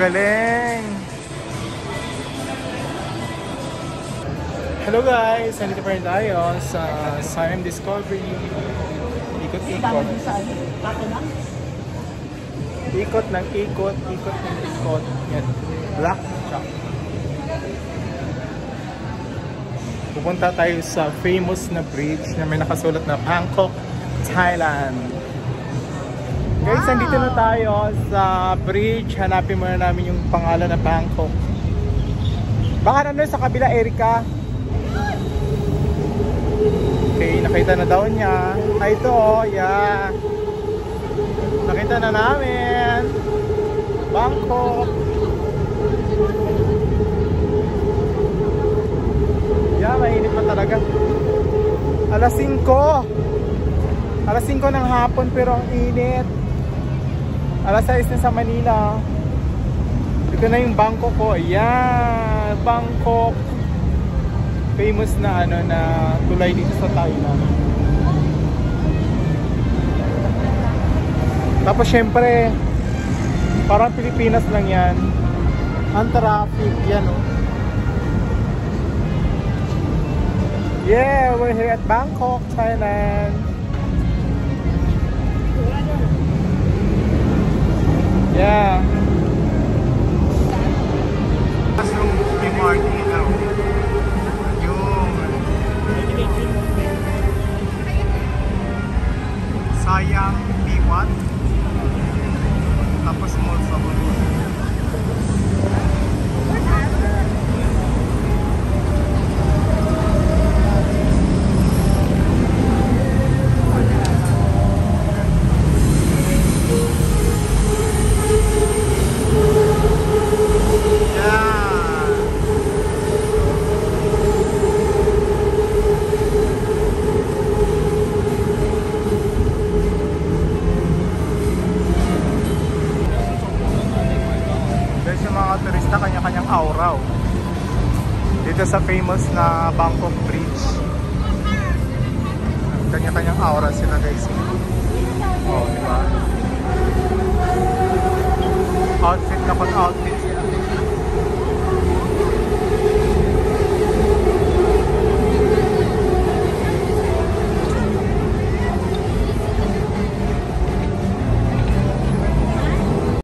galing! Hello guys! Nandito pa rin tayo sa Siam Discovery. Ikot-ikot. Ikot ng ikot, ikot ng ikot. Yan. Black shop. Pupunta tayo sa famous na bridge na may nakasulat na Bangkok, Thailand. Guys, nandito na tayo sa bridge. Hanapin muna namin yung pangalan na Bangkok. Baka nandun sa kabila, Erika. Okay, nakita na daw niya. Ay, ito, yeah. Nakita na namin. Bangkok. Yeah, mainit pa talaga. Alas 5. Alas 5 ng hapon pero ang init. Alas 6 na sa Manila. Ito na yung Bangkok ko. Yeah, Bangkok. Famous na ano na tulay dito sa Thailand. Tapos syempre parang Pilipinas lang yan. Ang traffic yan, oh. Yeah, we're here at Bangkok, Thailand. Yeah. Tapos yung MRT na, Siam P1 tapos mall sa Bangkok. Turista, kanya-kanyang aura dito sa famous na Bangkok Bridge. Kanya-kanyang aura sila guys. Oh, diba? Outfit kapag outfit sila.